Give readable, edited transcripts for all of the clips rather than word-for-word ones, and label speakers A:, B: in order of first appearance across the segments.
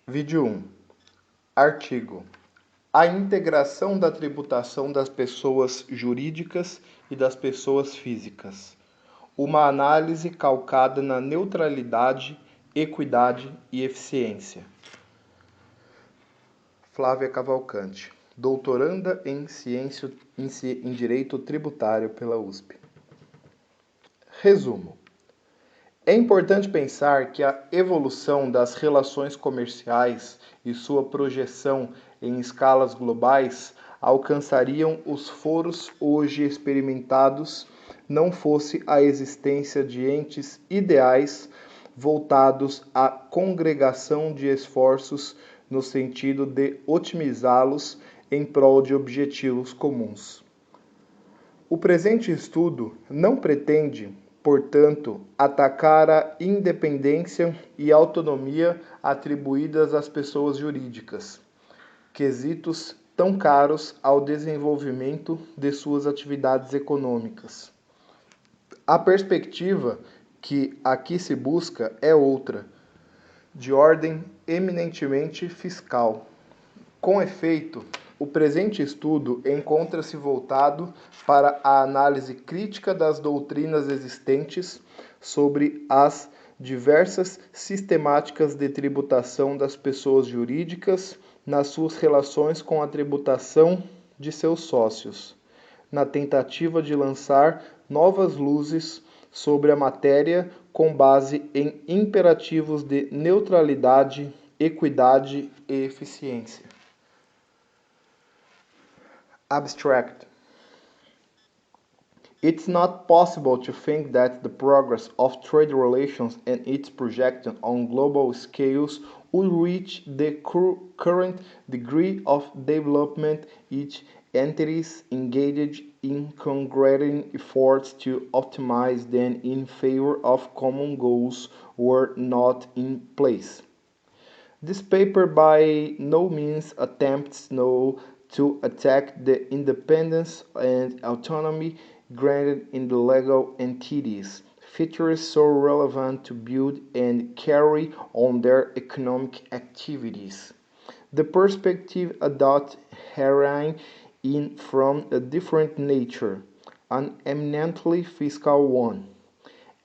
A: Vídeo 1. Artigo. A integração da tributação das pessoas jurídicas e das pessoas físicas. Uma análise calcada na neutralidade, equidade e eficiência. Flávia Cavalcante, doutoranda em Direito Tributário pela USP. Resumo. É importante pensar que a evolução das relações comerciais e sua projeção em escalas globais alcançariam os foros hoje experimentados não fosse a existência de entes ideais voltados à congregação de esforços no sentido de otimizá-los em prol de objetivos comuns. O presente estudo não pretende, portanto, atacar a independência e autonomia atribuídas às pessoas jurídicas, quesitos tão caros ao desenvolvimento de suas atividades econômicas. A perspectiva que aqui se busca é outra, de ordem eminentemente fiscal. Com efeito, o presente estudo encontra-se voltado para a análise crítica das doutrinas existentes sobre as diversas sistemáticas de tributação das pessoas jurídicas nas suas relações com a tributação de seus sócios, na tentativa de lançar novas luzes sobre a matéria com base em imperativos de neutralidade, equidade e eficiência. Abstract. It's not possible to think that the progress of trade relations and its projection on global scales will reach the current degree of development each entities engaged in congruent efforts to optimize them in favor of common goals were not in place. This paper by no means attempts to attack the independence and autonomy granted in the legal entities, features so relevant to build and carry on their economic activities. The perspective adopts herein in from a different nature, an eminently fiscal one.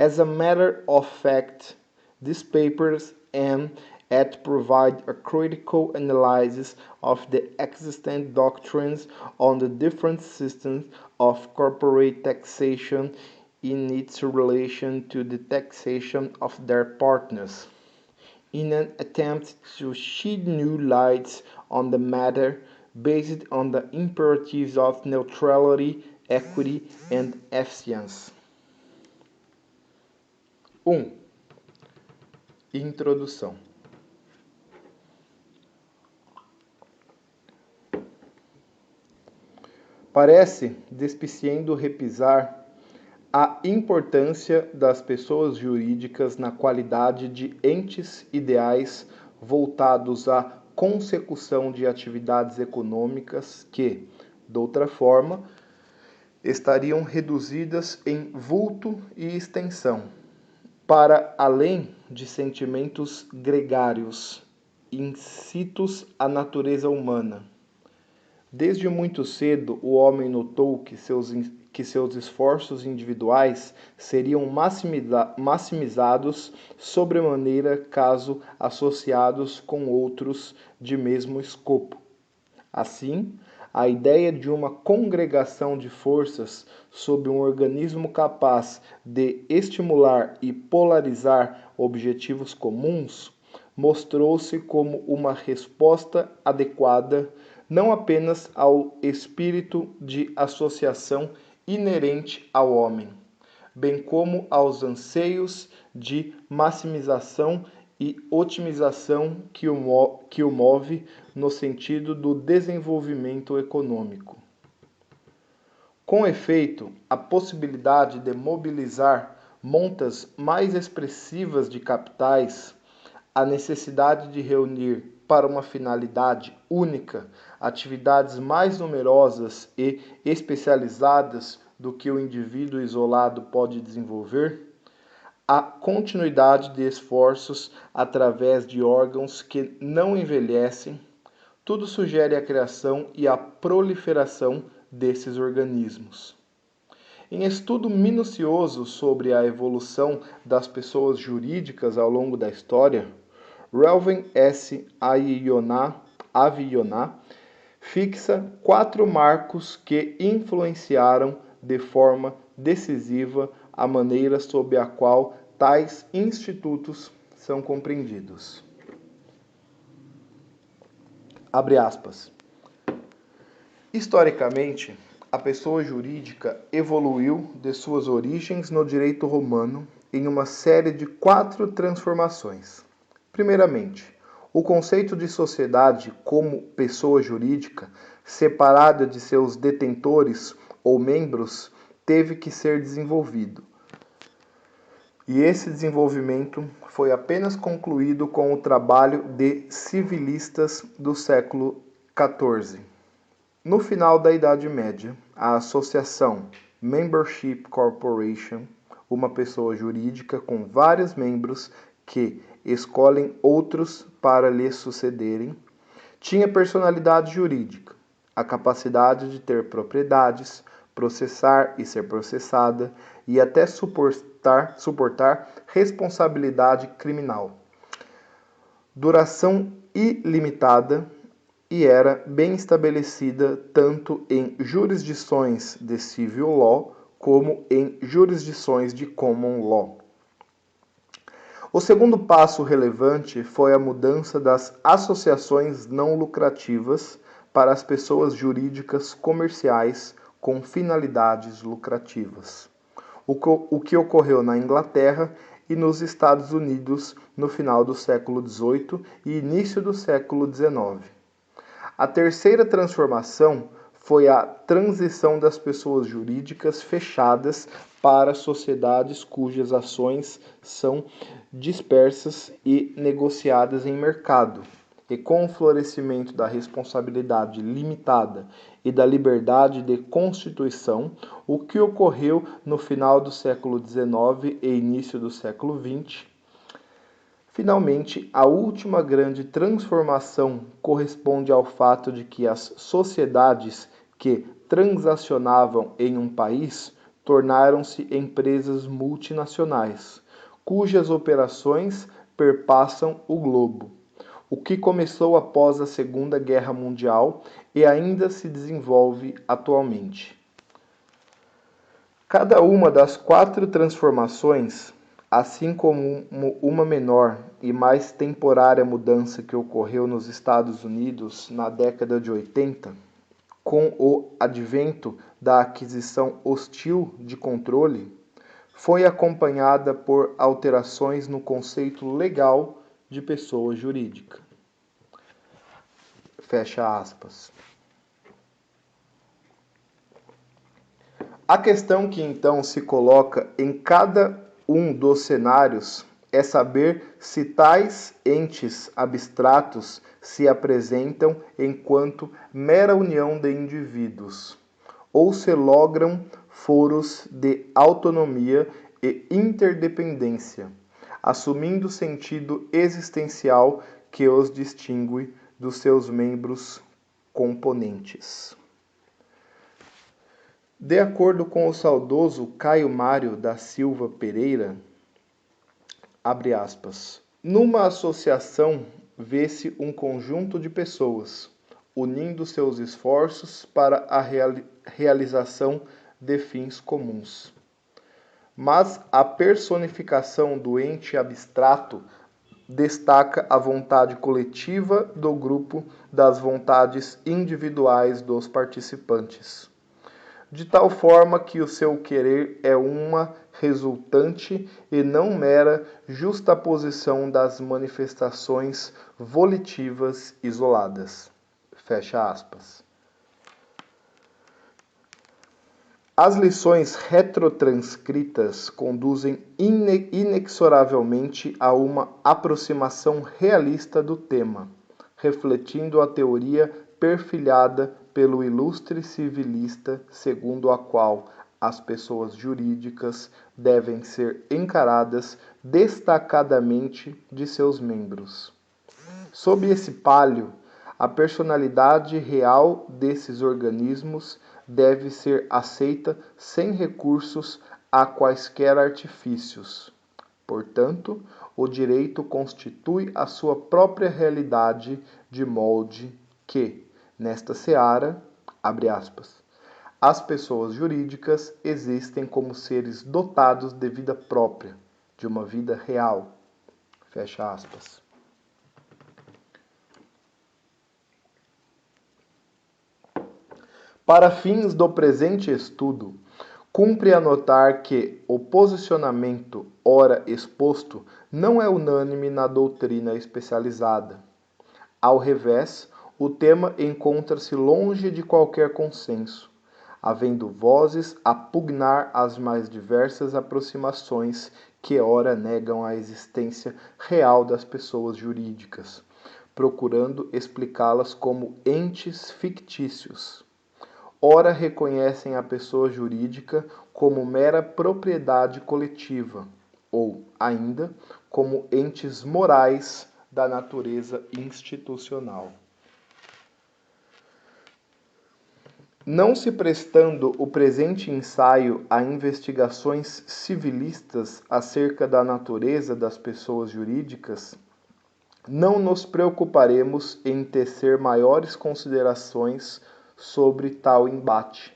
A: As a matter of fact, these papers aim at provide a critical analysis of the existing doctrines on the different systems of corporate taxation in its relation to the taxation of their partners, in an attempt to shed new light on the matter based on the imperatives of neutrality, equity, and efficiency. 1. Introdução. Parece despiciendo repisar a importância das pessoas jurídicas na qualidade de entes ideais voltados à consecução de atividades econômicas que, de outra forma, estariam reduzidas em vulto e extensão, para além de sentimentos gregários, incitos à natureza humana. Desde muito cedo, o homem notou que seus esforços individuais seriam maximizados sobremaneira caso associados com outros de mesmo escopo. Assim, a ideia de uma congregação de forças sob um organismo capaz de estimular e polarizar objetivos comuns mostrou-se como uma resposta adequada não apenas ao espírito de associação inerente ao homem, bem como aos anseios de maximização e otimização que o move no sentido do desenvolvimento econômico. Com efeito, a possibilidade de mobilizar montas mais expressivas de capitais, a necessidade de reunir para uma finalidade única atividades mais numerosas e especializadas do que o indivíduo isolado pode desenvolver, a continuidade de esforços através de órgãos que não envelhecem, tudo sugere a criação e a proliferação desses organismos. Em estudo minucioso sobre a evolução das pessoas jurídicas ao longo da história, Reuven S. Aviyoná fixa 4 marcos que influenciaram de forma decisiva a maneira sob a qual tais institutos são compreendidos. Abre aspas. Historicamente, a pessoa jurídica evoluiu de suas origens no direito romano em uma série de 4 transformações. Primeiramente, o conceito de sociedade como pessoa jurídica, separada de seus detentores ou membros, teve que ser desenvolvido. E esse desenvolvimento foi apenas concluído com o trabalho de civilistas do século XIV. No final da Idade Média, a associação Membership Corporation, uma pessoa jurídica com vários membros que escolhem outros para lhe sucederem, tinha personalidade jurídica, a capacidade de ter propriedades, processar e ser processada e até suportar responsabilidade criminal. Duração ilimitada e era bem estabelecida tanto em jurisdições de civil law como em jurisdições de common law. O segundo passo relevante foi a mudança das associações não lucrativas para as pessoas jurídicas comerciais com finalidades lucrativas, o que ocorreu na Inglaterra e nos Estados Unidos no final do século XVIII e início do século XIX. A terceira transformação foi a transição das pessoas jurídicas fechadas para sociedades cujas ações são dispersas e negociadas em mercado. E com o florescimento da responsabilidade limitada e da liberdade de constituição, o que ocorreu no final do século XIX e início do século XX, finalmente, a última grande transformação corresponde ao fato de que as sociedades que transacionavam em um país tornaram-se empresas multinacionais, cujas operações perpassam o globo, o que começou após a Segunda Guerra Mundial e ainda se desenvolve atualmente. Cada uma das 4 transformações, assim como uma menor e mais temporária mudança que ocorreu nos Estados Unidos na década de 80, com o advento da aquisição hostil de controle, foi acompanhada por alterações no conceito legal de pessoa jurídica. Fecha aspas. A questão que então se coloca em cada um dos cenários é saber se tais entes abstratos se apresentam enquanto mera união de indivíduos, ou se logram foros de autonomia e interdependência, assumindo o sentido existencial que os distingue dos seus membros componentes. De acordo com o saudoso Caio Mário da Silva Pereira, abre aspas, numa associação vê-se um conjunto de pessoas, unindo seus esforços para a realização de fins comuns. Mas a personificação do ente abstrato destaca a vontade coletiva do grupo das vontades individuais dos participantes, de tal forma que o seu querer é uma resultante e não mera justaposição das manifestações volitivas isoladas. Fecha aspas. As lições retrotranscritas conduzem inexoravelmente a uma aproximação realista do tema, refletindo a teoria perfilhada pelo ilustre civilista segundo a qual as pessoas jurídicas devem ser encaradas destacadamente de seus membros. Sob esse palio, a personalidade real desses organismos deve ser aceita sem recursos a quaisquer artifícios. Portanto, o direito constitui a sua própria realidade de molde que, nesta seara, abre aspas, as pessoas jurídicas existem como seres dotados de vida própria, de uma vida real. Fecha aspas. Para fins do presente estudo, cumpre anotar que o posicionamento ora exposto não é unânime na doutrina especializada. Ao revés, o tema encontra-se longe de qualquer consenso, havendo vozes a pugnar as mais diversas aproximações que ora negam a existência real das pessoas jurídicas, procurando explicá-las como entes fictícios. Ora reconhecem a pessoa jurídica como mera propriedade coletiva, ou, ainda, como entes morais da natureza institucional. Não se prestando o presente ensaio a investigações civilistas acerca da natureza das pessoas jurídicas, não nos preocuparemos em tecer maiores considerações sobre tal embate.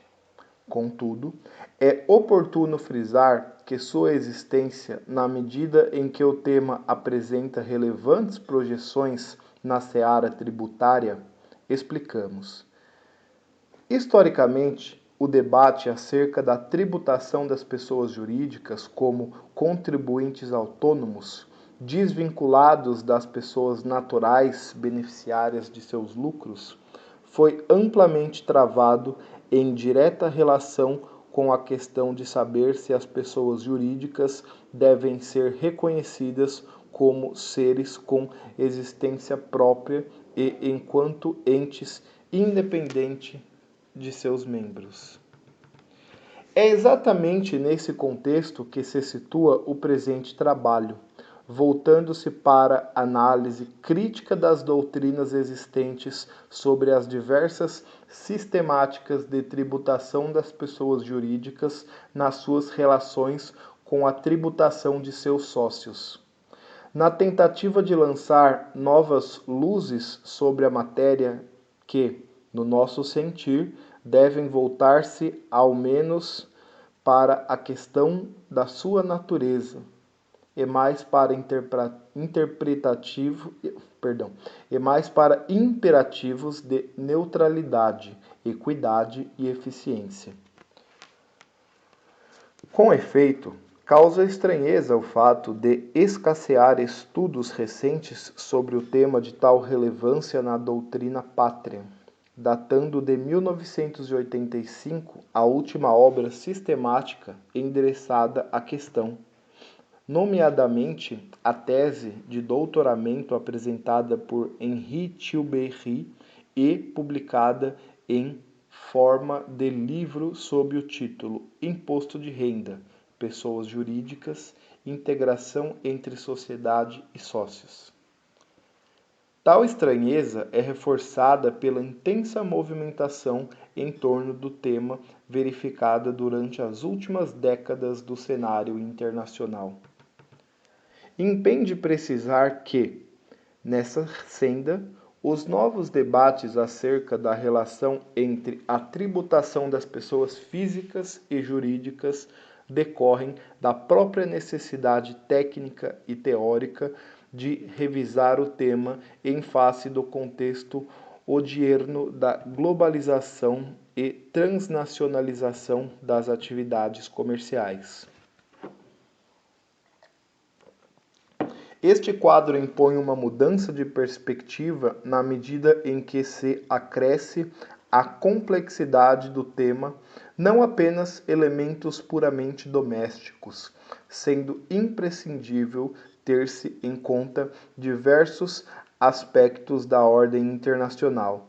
A: Contudo, é oportuno frisar que sua existência, na medida em que o tema apresenta relevantes projeções na seara tributária, explicamos. Historicamente, o debate acerca da tributação das pessoas jurídicas como contribuintes autônomos, desvinculados das pessoas naturais beneficiárias de seus lucros, foi amplamente travado em direta relação com a questão de saber se as pessoas jurídicas devem ser reconhecidas como seres com existência própria e enquanto entes independentes de seus membros. É exatamente nesse contexto que se situa o presente trabalho, voltando-se para análise crítica das doutrinas existentes sobre as diversas sistemáticas de tributação das pessoas jurídicas nas suas relações com a tributação de seus sócios. Na tentativa de lançar novas luzes sobre a matéria que, no nosso sentir, devem voltar-se ao menos para a questão da sua natureza, e mais para imperativos de neutralidade, equidade e eficiência. Com efeito, causa estranheza o fato de escassear estudos recentes sobre o tema de tal relevância na doutrina pátria, datando de 1985 a última obra sistemática endereçada à questão, nomeadamente a tese de doutoramento apresentada por Henri Tilbury e publicada em forma de livro sob o título Imposto de Renda, Pessoas Jurídicas, Integração entre Sociedade e Sócios. Tal estranheza é reforçada pela intensa movimentação em torno do tema verificada durante as últimas décadas do cenário internacional. Impende precisar que, nessa senda, os novos debates acerca da relação entre a tributação das pessoas físicas e jurídicas decorrem da própria necessidade técnica e teórica de revisar o tema em face do contexto odierno da globalização e transnacionalização das atividades comerciais. Este quadro impõe uma mudança de perspectiva na medida em que se acresce à complexidade do tema não apenas elementos puramente domésticos, sendo imprescindível ter-se em conta diversos aspectos da ordem internacional.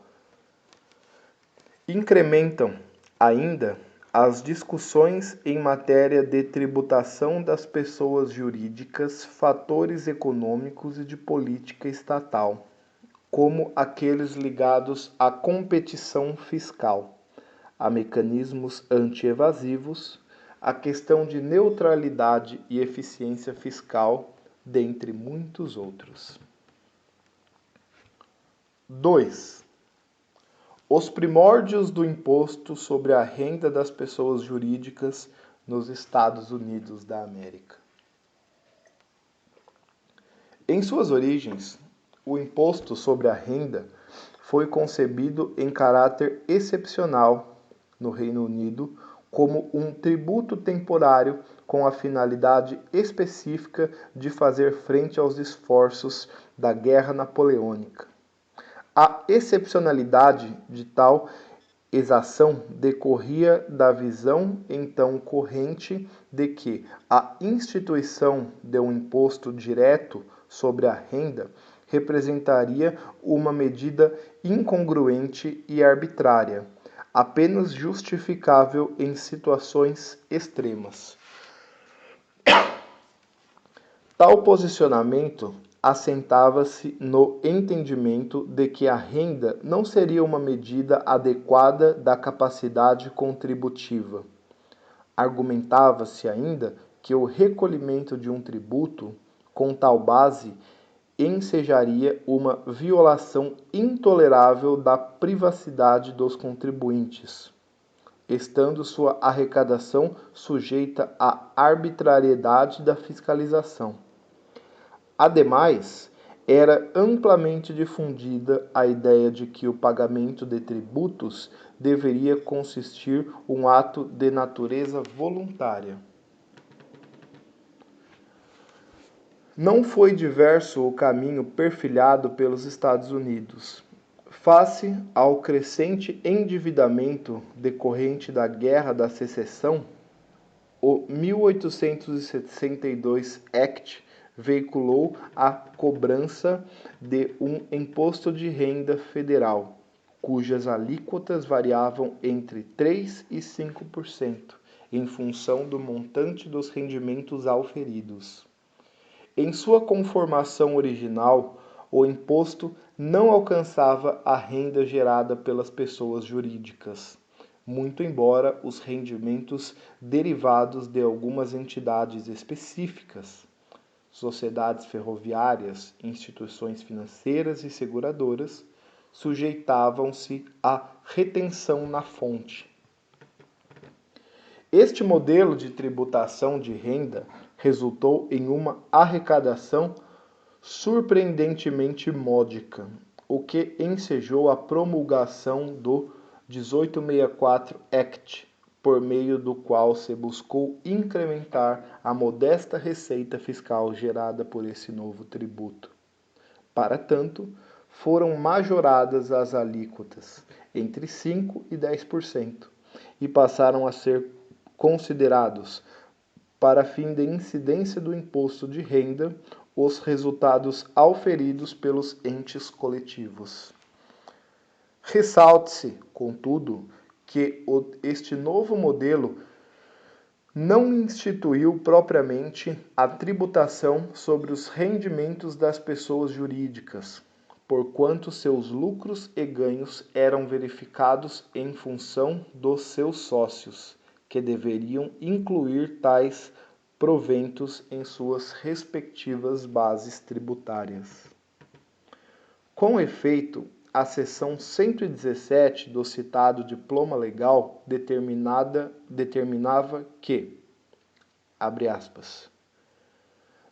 A: Incrementam, ainda, As discussões em matéria de tributação das pessoas jurídicas, fatores econômicos e de política estatal, como aqueles ligados à competição fiscal, a mecanismos anti-evasivos, a questão de neutralidade e eficiência fiscal, dentre muitos outros. 2. Os primórdios do imposto sobre a renda das pessoas jurídicas nos Estados Unidos da América. Em suas origens, o imposto sobre a renda foi concebido em caráter excepcional no Reino Unido como um tributo temporário com a finalidade específica de fazer frente aos esforços da Guerra Napoleônica. A excepcionalidade de tal exação decorria da visão então corrente de que a instituição de um imposto direto sobre a renda representaria uma medida incongruente e arbitrária, apenas justificável em situações extremas. Tal posicionamento assentava-se no entendimento de que a renda não seria uma medida adequada da capacidade contributiva. Argumentava-se ainda que o recolhimento de um tributo com tal base ensejaria uma violação intolerável da privacidade dos contribuintes, estando sua arrecadação sujeita à arbitrariedade da fiscalização. Ademais, era amplamente difundida a ideia de que o pagamento de tributos deveria consistir um ato de natureza voluntária. Não foi diverso o caminho perfilhado pelos Estados Unidos. Face ao crescente endividamento decorrente da Guerra da Secessão, o 1862 Act veiculou a cobrança de um imposto de renda federal, cujas alíquotas variavam entre 3% e 5%, em função do montante dos rendimentos auferidos. Em sua conformação original, o imposto não alcançava a renda gerada pelas pessoas jurídicas, muito embora os rendimentos derivados de algumas entidades específicas, sociedades ferroviárias, instituições financeiras e seguradoras, sujeitavam-se à retenção na fonte. Este modelo de tributação de renda resultou em uma arrecadação surpreendentemente módica, o que ensejou a promulgação do 1864 Act, por meio do qual se buscou incrementar a modesta receita fiscal gerada por esse novo tributo. Para tanto, foram majoradas as alíquotas entre 5% e 10% e passaram a ser considerados, para fim de incidência do imposto de renda, os resultados auferidos pelos entes coletivos. Ressalte-se, contudo, que este novo modelo não instituiu propriamente a tributação sobre os rendimentos das pessoas jurídicas, porquanto seus lucros e ganhos eram verificados em função dos seus sócios, que deveriam incluir tais proventos em suas respectivas bases tributárias. Com efeito, a seção 117 do citado diploma legal determinava que, abre aspas,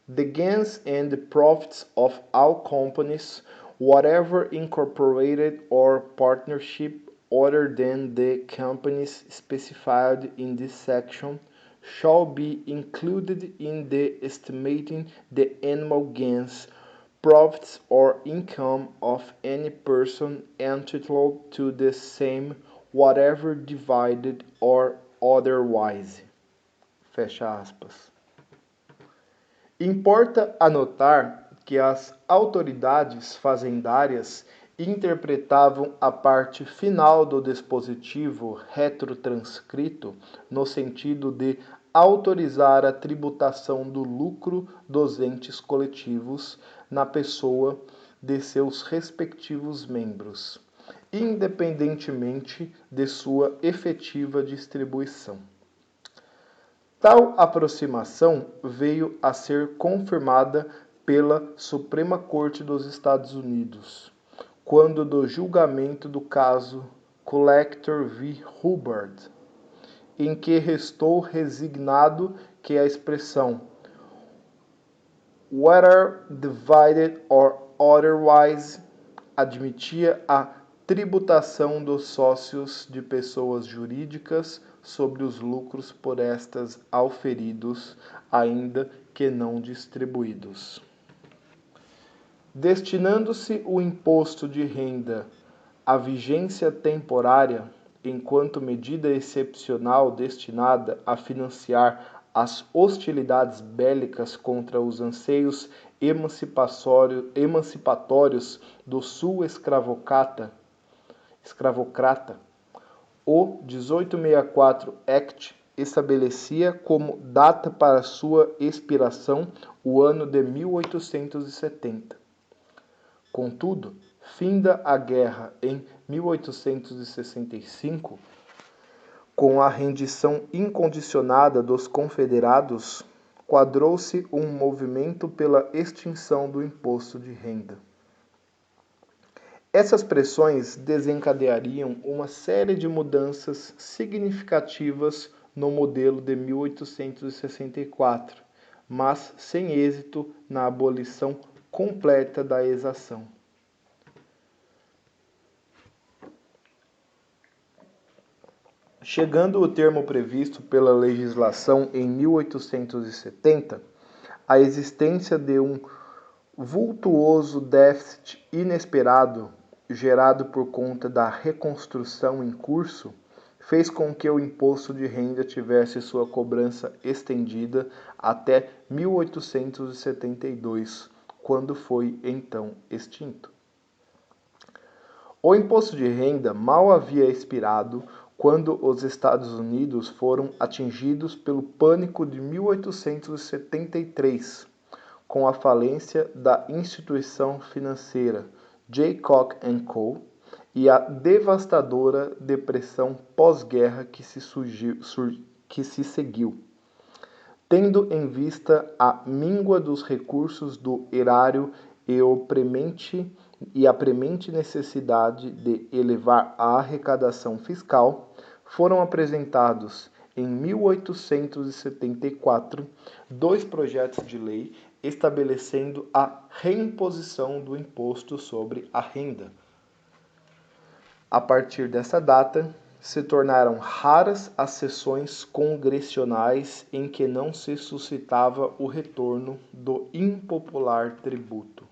A: the gains and the profits of all companies, whatever incorporated or partnership other than the companies specified in this section, shall be included in the estimating the annual gains, profits or income of any person entitled to the same, whatever divided or otherwise. Fecha aspas. Importa anotar que as autoridades fazendárias interpretavam a parte final do dispositivo retrotranscrito no sentido de autorizar a tributação do lucro dos entes coletivos na pessoa de seus respectivos membros, independentemente de sua efetiva distribuição. Tal aproximação veio a ser confirmada pela Suprema Corte dos Estados Unidos, quando do julgamento do caso Collector v. Hubbard, em que restou resignado que a expressão "whether divided or otherwise" admitia a tributação dos sócios de pessoas jurídicas sobre os lucros por estas auferidos, ainda que não distribuídos. Destinando-se o imposto de renda à vigência temporária, enquanto medida excepcional destinada a financiar as hostilidades bélicas contra os anseios emancipatórios do sul escravocrata, o 1864 Act estabelecia como data para sua expiração o ano de 1870. Contudo, finda a guerra em 1865, com a rendição incondicionada dos confederados, quadrou-se um movimento pela extinção do imposto de renda. Essas pressões desencadeariam uma série de mudanças significativas no modelo de 1864, mas sem êxito na abolição completa da exação. Chegando o termo previsto pela legislação em 1870, a existência de um vultuoso déficit inesperado, gerado por conta da reconstrução em curso, fez com que o imposto de renda tivesse sua cobrança estendida até 1872, quando foi então extinto. O imposto de renda mal havia expirado quando os Estados Unidos foram atingidos pelo pânico de 1873, com a falência da instituição financeira Jaycock & Co. e a devastadora depressão pós-guerra que se seguiu. Tendo em vista a míngua dos recursos do erário e a premente necessidade de elevar a arrecadação fiscal, foram apresentados em 1874 dois projetos de lei estabelecendo a reimposição do imposto sobre a renda. A partir dessa data, se tornaram raras as sessões congressionais em que não se suscitava o retorno do impopular tributo.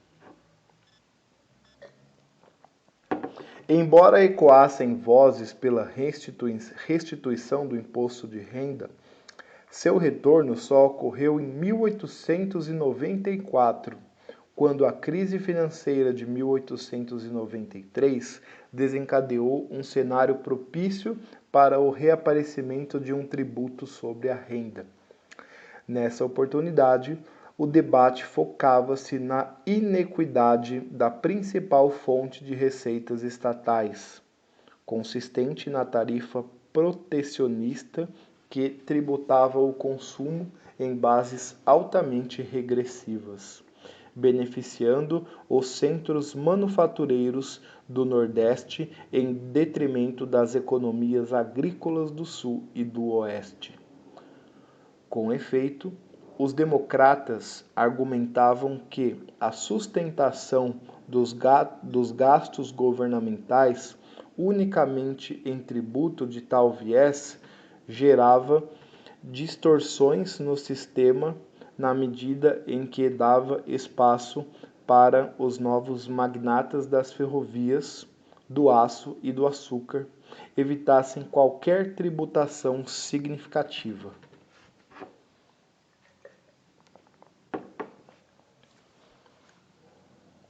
A: Embora ecoassem vozes pela restituição do imposto de renda, seu retorno só ocorreu em 1894, quando a crise financeira de 1893 desencadeou um cenário propício para o reaparecimento de um tributo sobre a renda. Nessa oportunidade, o debate focava-se na inequidade da principal fonte de receitas estatais, consistente na tarifa protecionista que tributava o consumo em bases altamente regressivas, beneficiando os centros manufatureiros do Nordeste em detrimento das economias agrícolas do Sul e do Oeste. Com efeito, os democratas argumentavam que a sustentação dos gastos governamentais unicamente em tributo de tal viés gerava distorções no sistema na medida em que dava espaço para os novos magnatas das ferrovias, do aço e do açúcar evitassem qualquer tributação significativa.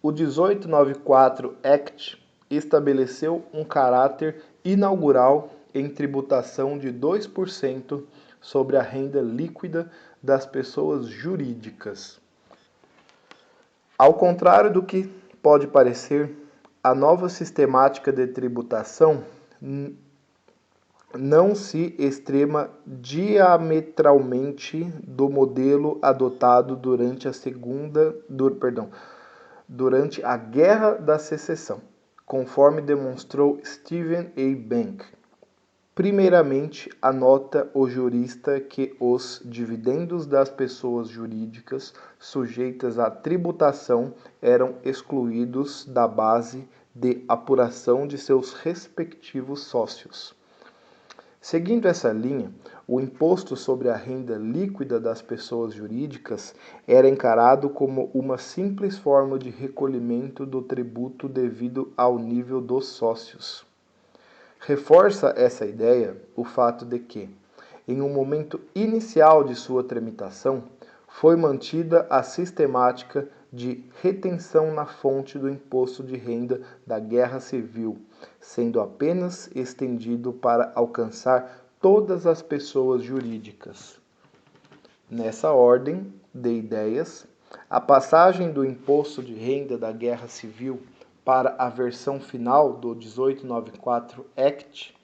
A: O 1894 Act estabeleceu um caráter inaugural em tributação de 2% sobre a renda líquida das pessoas jurídicas. Ao contrário do que pode parecer, a nova sistemática de tributação não se extrema diametralmente do modelo adotado durante a Guerra da Secessão, conforme demonstrou Stephen A. Bank. Primeiramente, anota o jurista que os dividendos das pessoas jurídicas sujeitas à tributação eram excluídos da base de apuração de seus respectivos sócios. Seguindo essa linha, o imposto sobre a renda líquida das pessoas jurídicas era encarado como uma simples forma de recolhimento do tributo devido ao nível dos sócios. Reforça essa ideia o fato de que, em um momento inicial de sua tramitação, foi mantida a sistemática de retenção na fonte do imposto de renda da Guerra Civil, sendo apenas estendido para alcançar todas as pessoas jurídicas. Nessa ordem de ideias, a passagem do imposto de renda da Guerra Civil para a versão final do 1894 Act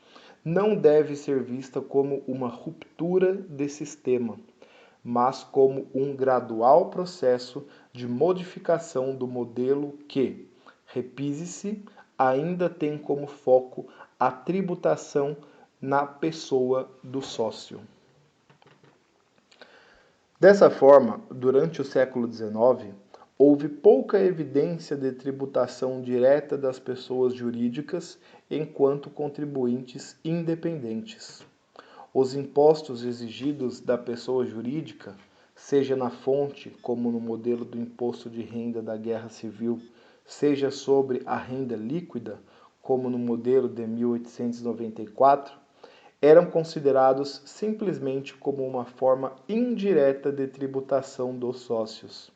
A: não deve ser vista como uma ruptura de sistema, mas como um gradual processo de modificação do modelo que, repise-se, ainda tem como foco a tributação na pessoa do sócio. Dessa forma, durante o século XIX, houve pouca evidência de tributação direta das pessoas jurídicas enquanto contribuintes independentes. Os impostos exigidos da pessoa jurídica, seja na fonte, como no modelo do imposto de renda da Guerra Civil, seja sobre a renda líquida, como no modelo de 1894, eram considerados simplesmente como uma forma indireta de tributação dos sócios.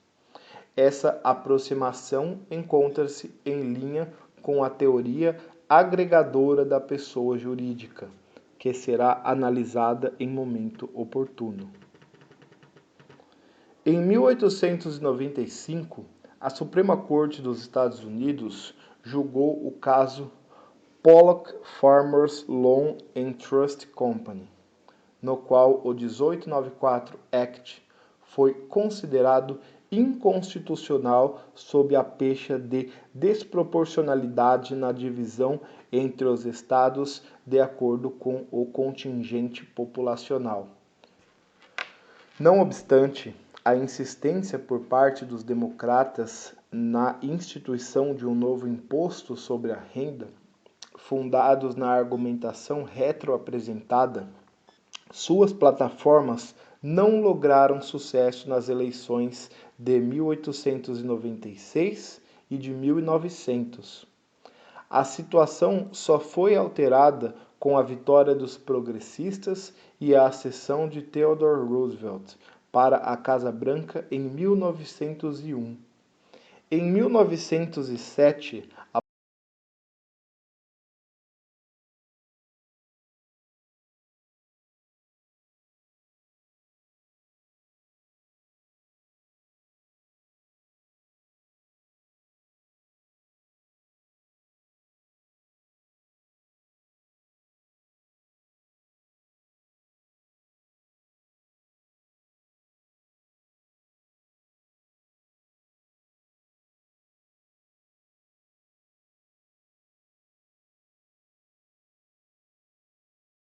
A: Essa aproximação encontra-se em linha com a teoria agregadora da pessoa jurídica, que será analisada em momento oportuno. Em 1895, a Suprema Corte dos Estados Unidos julgou o caso Pollock Farmers Loan and Trust Company, no qual o 1894 Act foi considerado inconstitucional sob a pecha de desproporcionalidade na divisão entre os estados de acordo com o contingente populacional. Não obstante, a insistência por parte dos democratas na instituição de um novo imposto sobre a renda, fundados na argumentação retroapresentada, suas plataformas não lograram sucesso nas eleições de 1896 e de 1900. A situação só foi alterada com a vitória dos progressistas e a ascensão de Theodore Roosevelt para a Casa Branca em 1901. Em 1907,